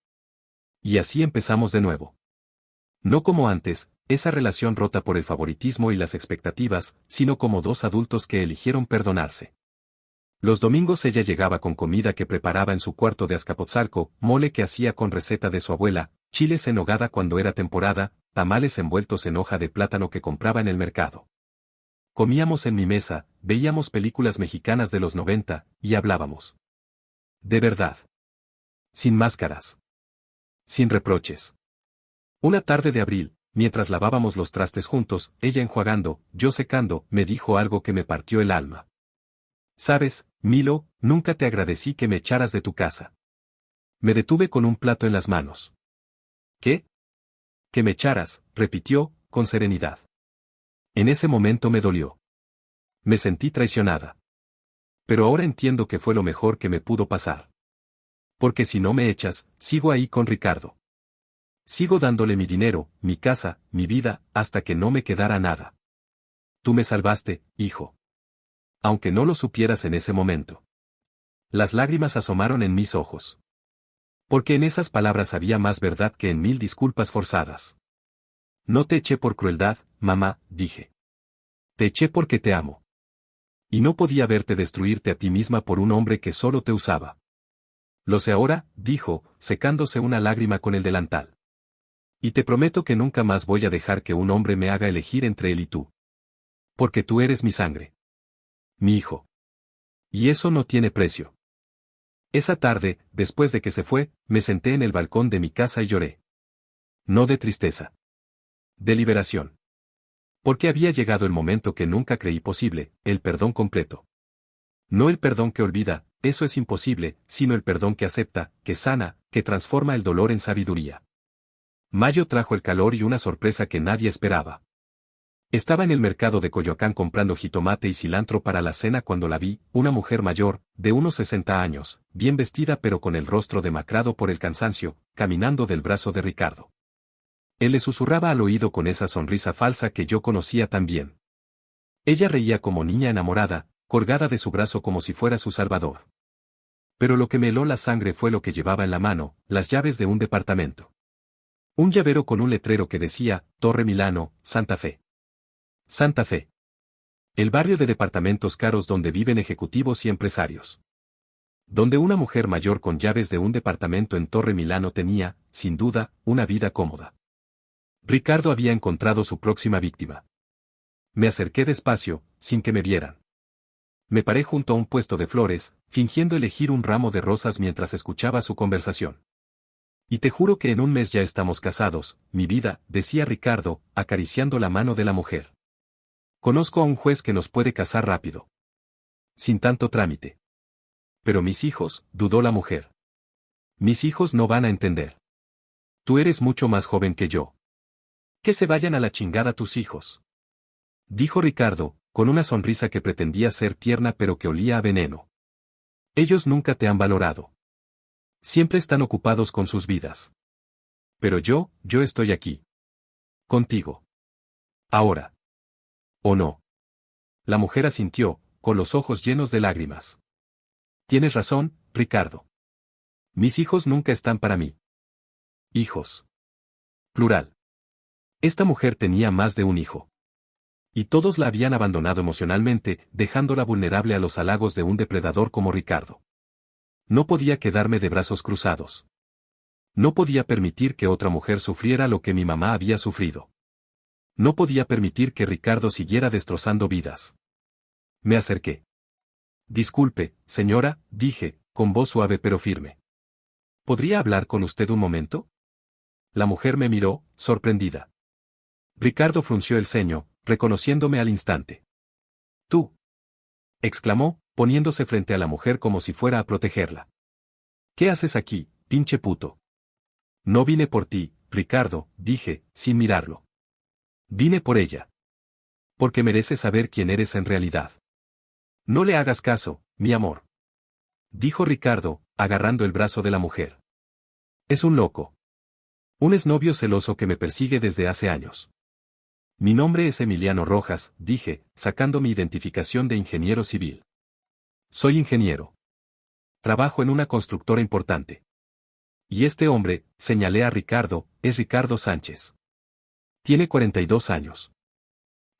Y así empezamos de nuevo. No como antes, esa relación rota por el favoritismo y las expectativas, sino como dos adultos que eligieron perdonarse. Los domingos ella llegaba con comida que preparaba en su cuarto de Azcapotzalco, mole que hacía con receta de su abuela, chiles en nogada cuando era temporada, tamales envueltos en hoja de plátano que compraba en el mercado. Comíamos en mi mesa, veíamos películas mexicanas de los 90, y hablábamos. De verdad. Sin máscaras. Sin reproches. Una tarde de abril, mientras lavábamos los trastes juntos, ella enjuagando, yo secando, me dijo algo que me partió el alma. Sabes, Milo, nunca te agradecí que me echaras de tu casa. Me detuve con un plato en las manos. ¿Qué? Que me echaras, repitió, con serenidad. En ese momento me dolió. Me sentí traicionada. Pero ahora entiendo que fue lo mejor que me pudo pasar. Porque si no me echas, sigo ahí con Ricardo. Sigo dándole mi dinero, mi casa, mi vida, hasta que no me quedara nada. Tú me salvaste, hijo. Aunque no lo supieras en ese momento. Las lágrimas asomaron en mis ojos. Porque en esas palabras había más verdad que en 1000 disculpas forzadas. No te eché por crueldad, mamá, dije. Te eché porque te amo. Y no podía verte destruirte a ti misma por un hombre que solo te usaba. Lo sé ahora, dijo, secándose una lágrima con el delantal. Y te prometo que nunca más voy a dejar que un hombre me haga elegir entre él y tú. Porque tú eres mi sangre. Mi hijo. Y eso no tiene precio. Esa tarde, después de que se fue, me senté en el balcón de mi casa y lloré. No de tristeza. De liberación. Porque había llegado el momento que nunca creí posible, el perdón completo. No el perdón que olvida, eso es imposible, sino el perdón que acepta, que sana, que transforma el dolor en sabiduría. Mayo trajo el calor y una sorpresa que nadie esperaba. Estaba en el mercado de Coyoacán comprando jitomate y cilantro para la cena cuando la vi, una mujer mayor, de unos 60 años, bien vestida pero con el rostro demacrado por el cansancio, caminando del brazo de Ricardo. Él le susurraba al oído con esa sonrisa falsa que yo conocía tan bien. Ella reía como niña enamorada, colgada de su brazo como si fuera su salvador. Pero lo que me heló la sangre fue lo que llevaba en la mano, las llaves de un departamento. Un llavero con un letrero que decía, Torre Milano, Santa Fe. Santa Fe. El barrio de departamentos caros donde viven ejecutivos y empresarios. donde una mujer mayor con llaves de un departamento en Torre Milano tenía, sin duda, una vida cómoda. Ricardo había encontrado su próxima víctima. Me acerqué despacio, sin que me vieran. Me paré junto a un puesto de flores, fingiendo elegir un ramo de rosas mientras escuchaba su conversación. Y te juro que en un mes ya estamos casados, mi vida, decía Ricardo, acariciando la mano de la mujer. Conozco a un juez que nos puede casar rápido. Sin tanto trámite. Pero mis hijos, dudó la mujer. Mis hijos no van a entender. Tú eres mucho más joven que yo. Que se vayan a la chingada tus hijos. Dijo Ricardo, con una sonrisa que pretendía ser tierna pero que olía a veneno. Ellos nunca te han valorado. Siempre están ocupados con sus vidas. Pero yo estoy aquí. Contigo. Ahora. ¿O no? La mujer asintió, con los ojos llenos de lágrimas. Tienes razón, Ricardo. Mis hijos nunca están para mí. Hijos. Plural. Esta mujer tenía más de un hijo. Y todos la habían abandonado emocionalmente, dejándola vulnerable a los halagos de un depredador como Ricardo. No podía quedarme de brazos cruzados. No podía permitir que otra mujer sufriera lo que mi mamá había sufrido. No podía permitir que Ricardo siguiera destrozando vidas. Me acerqué. Disculpe, señora, dije, con voz suave pero firme. ¿Podría hablar con usted un momento? La mujer me miró, sorprendida. Ricardo frunció el ceño, reconociéndome al instante. Tú. Exclamó, poniéndose frente a la mujer como si fuera a protegerla. ¿Qué haces aquí, pinche puto? No vine por ti, Ricardo, dije, sin mirarlo. Vine por ella. Porque mereces saber quién eres en realidad. No le hagas caso, mi amor. Dijo Ricardo, agarrando el brazo de la mujer. Es un loco. Un exnovio celoso que me persigue desde hace años. Mi nombre es Emiliano Rojas, dije, sacando mi identificación de ingeniero civil. Soy ingeniero. Trabajo en una constructora importante. Y este hombre, señalé a Ricardo, es Ricardo Sánchez. Tiene 42 años.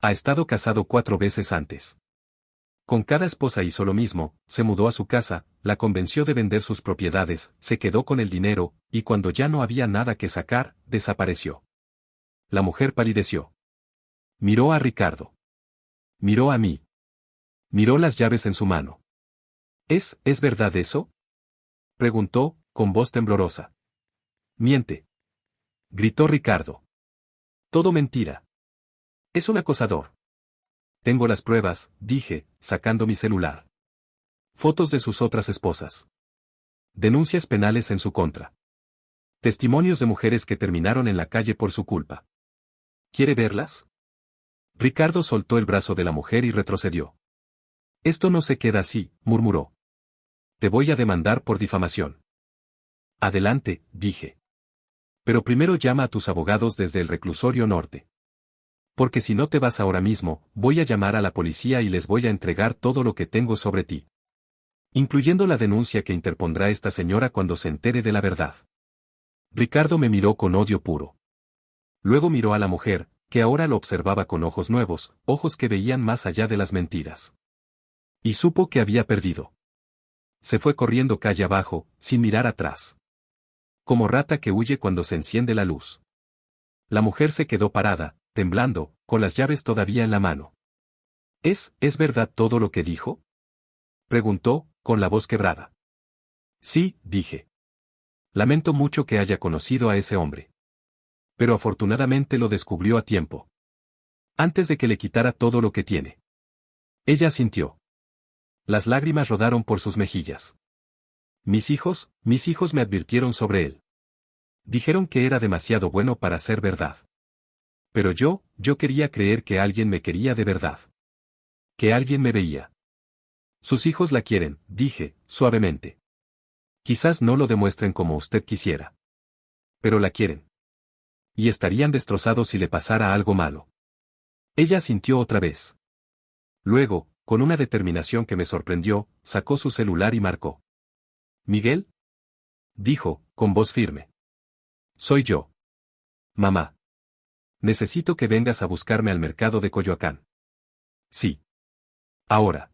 Ha estado casado 4 veces antes. Con cada esposa hizo lo mismo, se mudó a su casa, la convenció de vender sus propiedades, se quedó con el dinero, y cuando ya no había nada que sacar, desapareció. La mujer palideció. Miró a Ricardo. Miró a mí. Miró las llaves en su mano. ¿Es verdad eso? Preguntó, con voz temblorosa. Miente. Gritó Ricardo. Todo mentira. Es un acosador. Tengo las pruebas, dije, sacando mi celular. Fotos de sus otras esposas. Denuncias penales en su contra. Testimonios de mujeres que terminaron en la calle por su culpa. ¿Quiere verlas? Ricardo soltó el brazo de la mujer y retrocedió. Esto no se queda así, murmuró. Te voy a demandar por difamación. Adelante, dije. Pero primero llama a tus abogados desde el reclusorio norte. Porque si no te vas ahora mismo, voy a llamar a la policía y les voy a entregar todo lo que tengo sobre ti. Incluyendo la denuncia que interpondrá esta señora cuando se entere de la verdad. Ricardo me miró con odio puro. Luego miró a la mujer, que ahora lo observaba con ojos nuevos, ojos que veían más allá de las mentiras. Y supo que había perdido. Se fue corriendo calle abajo, sin mirar atrás. Como rata que huye cuando se enciende la luz. La mujer se quedó parada, temblando, con las llaves todavía en la mano. ¿Es verdad todo lo que dijo? Preguntó, con la voz quebrada. Sí, dije. Lamento mucho que haya conocido a ese hombre. Pero afortunadamente lo descubrió a tiempo. Antes de que le quitara todo lo que tiene. Ella asintió. Las lágrimas rodaron por sus mejillas. Mis hijos me advirtieron sobre él. Dijeron que era demasiado bueno para ser verdad. Pero yo quería creer que alguien me quería de verdad. Que alguien me veía. Sus hijos la quieren, dije, suavemente. Quizás no lo demuestren como usted quisiera. Pero la quieren. Y estarían destrozados si le pasara algo malo. Ella asintió otra vez. Luego, con una determinación que me sorprendió, sacó su celular y marcó. ¿Miguel? Dijo, con voz firme. Soy yo. Mamá. Necesito que vengas a buscarme al mercado de Coyoacán. Sí. Ahora.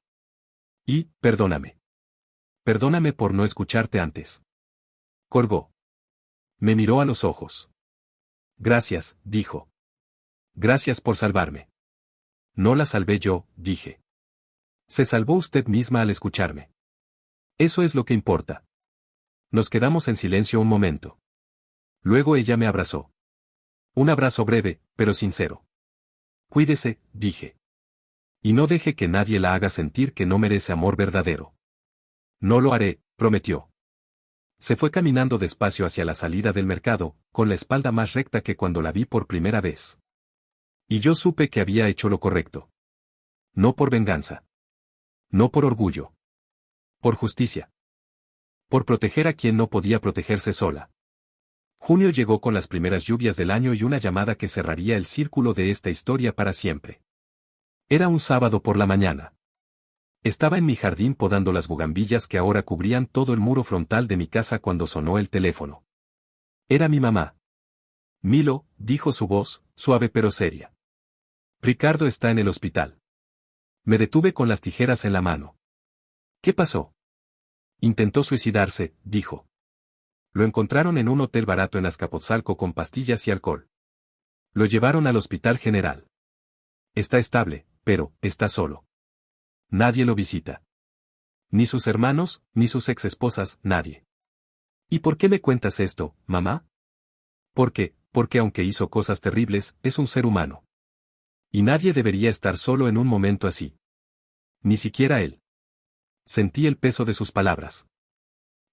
Y, perdóname. perdóname por no escucharte antes. Colgó. Me miró a los ojos. Gracias, dijo. Gracias por salvarme. No la salvé yo, dije. Se salvó usted misma al escucharme. Eso es lo que importa. Nos quedamos en silencio un momento. Luego ella me abrazó. Un abrazo breve, pero sincero. Cuídese, dije. Y no deje que nadie la haga sentir que no merece amor verdadero. No lo haré, prometió. Se fue caminando despacio hacia la salida del mercado, con la espalda más recta que cuando la vi por primera vez. Y yo supe que había hecho lo correcto. No por venganza. No por orgullo. Por justicia. Por proteger a quien no podía protegerse sola. Junio llegó con las primeras lluvias del año y una llamada que cerraría el círculo de esta historia para siempre. Era un sábado por la mañana. Estaba en mi jardín podando las bugambillas que ahora cubrían todo el muro frontal de mi casa cuando sonó el teléfono. Era mi mamá. Milo, dijo su voz, suave pero seria. Ricardo está en el hospital. Me detuve con las tijeras en la mano. ¿Qué pasó? Intentó suicidarse, dijo. Lo encontraron en un hotel barato en Azcapotzalco con pastillas y alcohol. Lo llevaron al hospital general. Está estable, pero está solo. Nadie lo visita. Ni sus hermanos, ni sus exesposas, nadie. ¿Y por qué me cuentas esto, mamá? Porque aunque hizo cosas terribles, es un ser humano. Y nadie debería estar solo en un momento así. Ni siquiera él. Sentí el peso de sus palabras.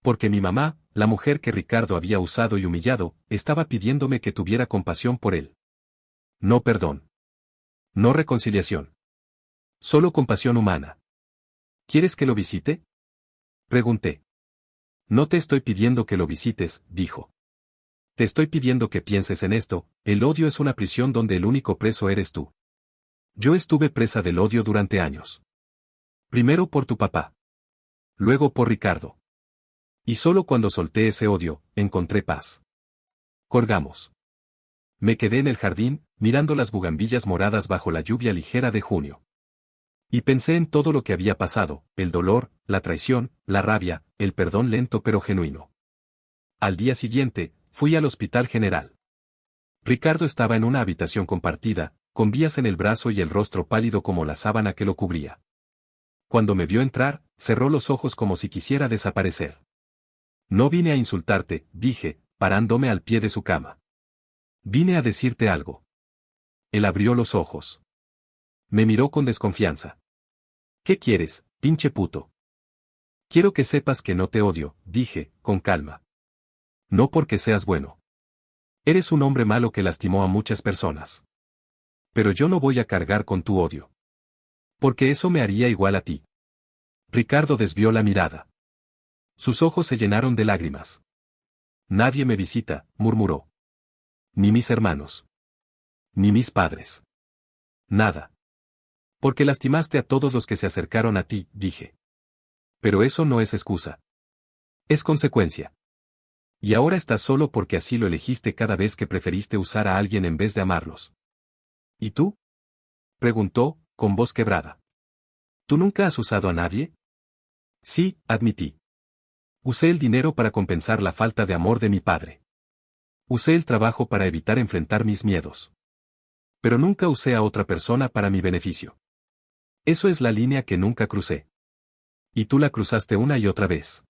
Porque mi mamá, la mujer que Ricardo había usado y humillado, estaba pidiéndome que tuviera compasión por él. No perdón. No reconciliación. Solo compasión humana. ¿Quieres que lo visite? Pregunté. No te estoy pidiendo que lo visites, dijo. Te estoy pidiendo que pienses en esto, el odio es una prisión donde el único preso eres tú. Yo estuve presa del odio durante años. Primero por tu papá. Luego por Ricardo. Y solo cuando solté ese odio, encontré paz. Colgamos. Me quedé en el jardín, mirando las bugambillas moradas bajo la lluvia ligera de junio. Y pensé en todo lo que había pasado, el dolor, la traición, la rabia, el perdón lento pero genuino. Al día siguiente, fui al hospital general. Ricardo estaba en una habitación compartida, con vías en el brazo y el rostro pálido como la sábana que lo cubría. Cuando me vio entrar, cerró los ojos como si quisiera desaparecer. No vine a insultarte, dije, parándome al pie de su cama. Vine a decirte algo. Él abrió los ojos. Me miró con desconfianza. ¿Qué quieres, pinche puto? Quiero que sepas que no te odio, dije, con calma. No porque seas bueno. Eres un hombre malo que lastimó a muchas personas. Pero yo no voy a cargar con tu odio. Porque eso me haría igual a ti. Ricardo desvió la mirada. Sus ojos se llenaron de lágrimas. Nadie me visita, murmuró. Ni mis hermanos. Ni mis padres. Nada. Porque lastimaste a todos los que se acercaron a ti, dije. Pero eso no es excusa. Es consecuencia. Y ahora estás solo porque así lo elegiste cada vez que preferiste usar a alguien en vez de amarlos. ¿Y tú? Preguntó, con voz quebrada. ¿Tú nunca has usado a nadie? Sí, admití. Usé el dinero para compensar la falta de amor de mi padre. Usé el trabajo para evitar enfrentar mis miedos. Pero nunca usé a otra persona para mi beneficio. Eso es la línea que nunca crucé. Y tú la cruzaste una y otra vez.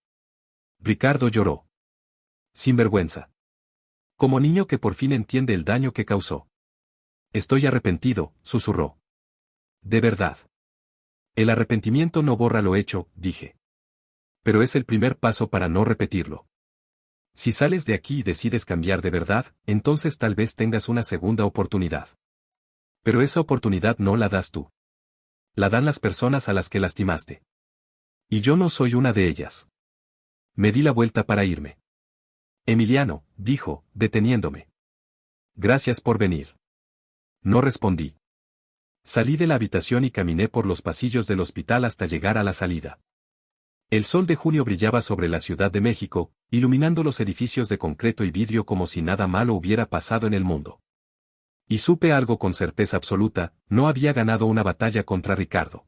Ricardo lloró. Sin vergüenza. Como niño que por fin entiende el daño que causó. Estoy arrepentido, susurró. De verdad. El arrepentimiento no borra lo hecho, dije. Pero es el primer paso para no repetirlo. Si sales de aquí y decides cambiar de verdad, entonces tal vez tengas una segunda oportunidad. Pero esa oportunidad no la das tú. La dan las personas a las que lastimaste. Y yo no soy una de ellas. Me di la vuelta para irme. Emiliano, dijo, deteniéndome. Gracias por venir. No respondí. Salí de la habitación y caminé por los pasillos del hospital hasta llegar a la salida. El sol de junio brillaba sobre la Ciudad de México, iluminando los edificios de concreto y vidrio como si nada malo hubiera pasado en el mundo. Y supe algo con certeza absoluta, no había ganado una batalla contra Ricardo.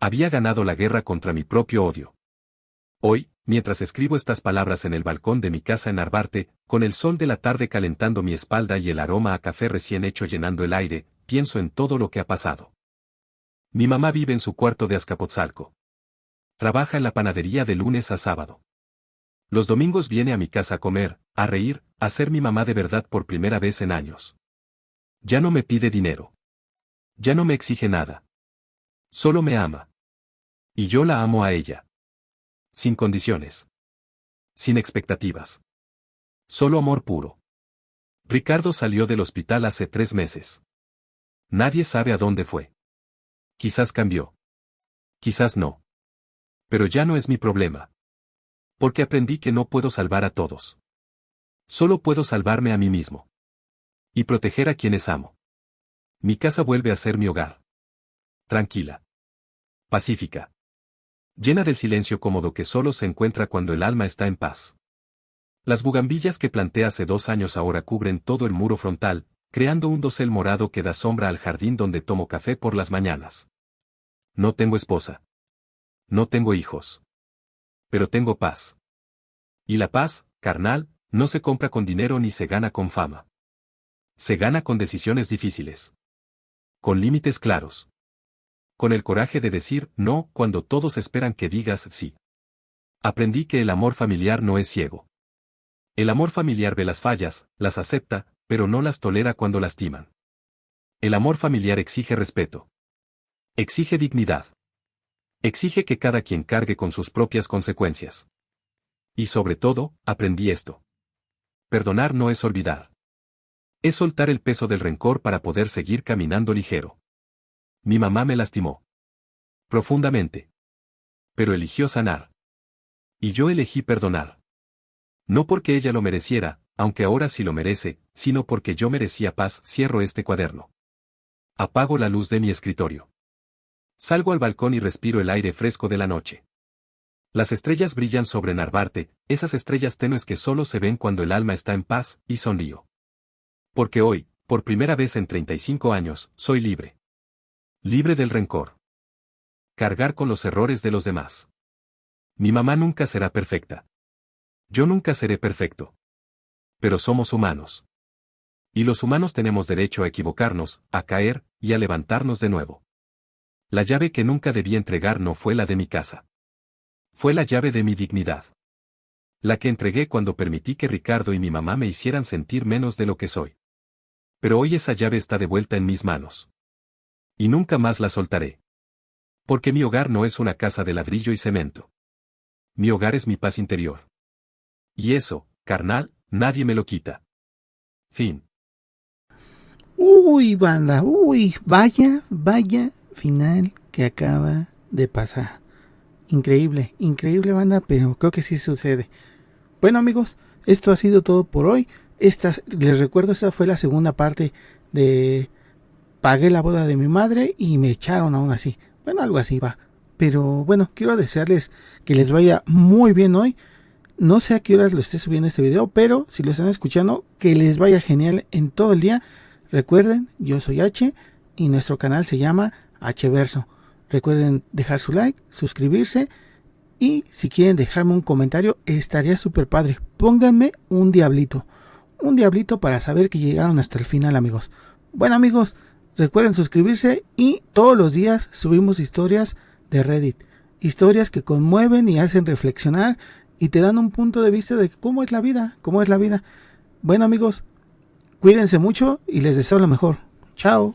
Había ganado la guerra contra mi propio odio. Hoy, mientras escribo estas palabras en el balcón de mi casa en Narvarte, con el sol de la tarde calentando mi espalda y el aroma a café recién hecho llenando el aire, pienso en todo lo que ha pasado. Mi mamá vive en su cuarto de Azcapotzalco. Trabaja en la panadería de lunes a sábado. Los domingos viene a mi casa a comer, a reír, a ser mi mamá de verdad por primera vez en años. Ya no me pide dinero. Ya no me exige nada. Solo me ama. Y yo la amo a ella. Sin condiciones. Sin expectativas. Solo amor puro. Ricardo salió del hospital hace 3 meses. Nadie sabe a dónde fue. Quizás cambió. Quizás no. Pero ya no es mi problema. Porque aprendí que no puedo salvar a todos. Solo puedo salvarme a mí mismo. Y proteger a quienes amo. Mi casa vuelve a ser mi hogar. Tranquila. Pacífica. Llena del silencio cómodo que solo se encuentra cuando el alma está en paz. Las bugambillas que planté hace 2 años ahora cubren todo el muro frontal, creando un dosel morado que da sombra al jardín donde tomo café por las mañanas. No tengo esposa. No tengo hijos. Pero tengo paz. Y la paz, carnal, no se compra con dinero ni se gana con fama. Se gana con decisiones difíciles. Con límites claros. Con el coraje de decir no cuando todos esperan que digas sí. Aprendí que el amor familiar no es ciego. El amor familiar ve las fallas, las acepta, pero no las tolera cuando lastiman. El amor familiar exige respeto. Exige dignidad. Exige que cada quien cargue con sus propias consecuencias. Y sobre todo, aprendí esto. Perdonar no es olvidar. Es soltar el peso del rencor para poder seguir caminando ligero. Mi mamá me lastimó. Profundamente. Pero eligió sanar. Y yo elegí perdonar. No porque ella lo mereciera, aunque ahora sí lo merece, sino porque yo merecía paz. Cierro este cuaderno. Apago la luz de mi escritorio. Salgo al balcón y respiro el aire fresco de la noche. Las estrellas brillan sobre Narvarte, esas estrellas tenues que solo se ven cuando el alma está en paz, y sonrío. Porque hoy, por primera vez en 35 años, soy libre. Libre del rencor. Cargar con los errores de los demás. Mi mamá nunca será perfecta. Yo nunca seré perfecto. Pero somos humanos. Y los humanos tenemos derecho a equivocarnos, a caer, y a levantarnos de nuevo. La llave que nunca debí entregar no fue la de mi casa. Fue la llave de mi dignidad. La que entregué cuando permití que Ricardo y mi mamá me hicieran sentir menos de lo que soy. Pero hoy esa llave está de vuelta en mis manos. Y nunca más la soltaré. Porque mi hogar no es una casa de ladrillo y cemento. Mi hogar es mi paz interior. Y eso, carnal, nadie me lo quita. Fin. Uy, banda, uy, vaya final que acaba de pasar. Increíble, increíble, banda, pero creo que sí sucede. Bueno, amigos, esto ha sido todo por hoy. Les recuerdo, esta fue la segunda parte de Pagué la boda de mi madre y me echaron aún así. Bueno, algo así va. Pero bueno, quiero desearles que les vaya muy bien hoy. No sé a qué horas lo esté subiendo este video, pero si lo están escuchando, que les vaya genial en todo el día. Recuerden, yo soy H y nuestro canal se llama Hverso. Recuerden dejar su like, suscribirse y si quieren dejarme un comentario estaría súper padre. Pónganme un diablito para saber que llegaron hasta el final, amigos. Bueno, amigos, recuerden suscribirse y todos los días subimos historias de Reddit. Historias que conmueven y hacen reflexionar y te dan un punto de vista de cómo es la vida, Bueno, amigos, cuídense mucho y les deseo lo mejor. Chao.